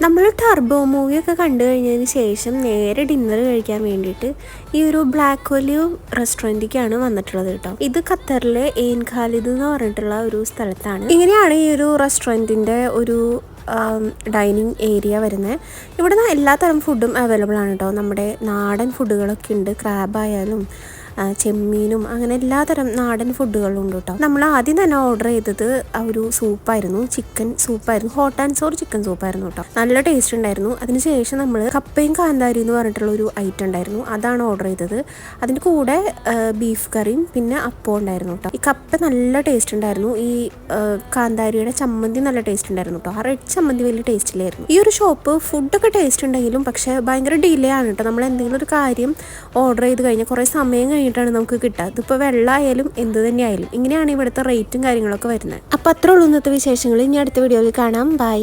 നമ്മൾ ടർബോ മൂവിയൊക്കെ കണ്ടു കഴിഞ്ഞതിന് ശേഷം നേരെ ഡിന്നർ കഴിക്കാൻ വേണ്ടിയിട്ട് ഈ ഒരു ബ്ലാക്ക് ഒലിവ് റെസ്റ്റോറൻറ്റിലേക്കാണ് വന്നിട്ടുള്ളത് കേട്ടോ. ഇത് ഖത്തറിലെ എയിൻ ഖാലിദ് എന്ന് പറഞ്ഞിട്ടുള്ള ഒരു സ്ഥലത്താണ്. ഇങ്ങനെയാണ് ഈ ഒരു റെസ്റ്റോറൻറ്റിൻ്റെ ഒരു ഡൈനിങ് ഏരിയ വരുന്നത്. ഇവിടെ നിന്ന് എല്ലാത്തരം ഫുഡും അവൈലബിൾ ആണ് കേട്ടോ. നമ്മുടെ നാടൻ ഫുഡുകളൊക്കെ ഉണ്ട്, ക്രാബായാലും ചെമ്മീനും അങ്ങനെ എല്ലാതരം നാടൻ ഫുഡുകളും ഉണ്ട് കേട്ടോ. നമ്മൾ ആദ്യം തന്നെ ഓർഡർ ചെയ്തത് ഒരു സൂപ്പായിരുന്നു, ചിക്കൻ സൂപ്പായിരുന്നു, ഹോട്ട് ആൻഡ് സോർ ചിക്കൻ സൂപ്പായിരുന്നു കേട്ടോ. നല്ല ടേസ്റ്റ് ഉണ്ടായിരുന്നു. അതിനുശേഷം നമ്മൾ കപ്പയും കാന്താരി എന്ന് പറഞ്ഞിട്ടുള്ള ഒരു ഐറ്റം ഉണ്ടായിരുന്നു, അതാണ് ഓർഡർ ചെയ്തത്. അതിൻ്റെ കൂടെ ബീഫ് കറിയും പിന്നെ അപ്പം ഉണ്ടായിരുന്നു കേട്ടോ. ഈ കപ്പ നല്ല ടേസ്റ്റ് ഉണ്ടായിരുന്നു, ഈ കാന്താരിയുടെ ചമ്മന്തി നല്ല ടേസ്റ്റ് ഉണ്ടായിരുന്നു കേട്ടോ. ആ റെഡ് ചമ്മന്തി വലിയ ടേസ്റ്റ് ഇല്ലായിരുന്നു. ഈ ഒരു ഷോപ്പ് ഫുഡൊക്കെ ടേസ്റ്റ് ഉണ്ടെങ്കിലും പക്ഷേ ഭയങ്കര ഡിലേ ആണ് കേട്ടോ. നമ്മൾ എന്തെങ്കിലും ഒരു കാര്യം ഓർഡർ ചെയ്ത് കഴിഞ്ഞാൽ കുറേ സമയം കഴിഞ്ഞിട്ടാണ് നമുക്ക് കിട്ടുക. ഇതിപ്പോൾ വെള്ളമായാലും എന്ത് തന്നെ ആയാലും ഇങ്ങനെയാണ് ഇവിടുത്തെ റേറ്റും കാര്യങ്ങളൊക്കെ വരുന്നത്. അപ്പോൾ അത്രേ ഉള്ളൂ ഇന്നത്തെ വിശേഷങ്ങൾ. ഇനി അടുത്ത വീഡിയോയിൽ കാണാം. ബൈ.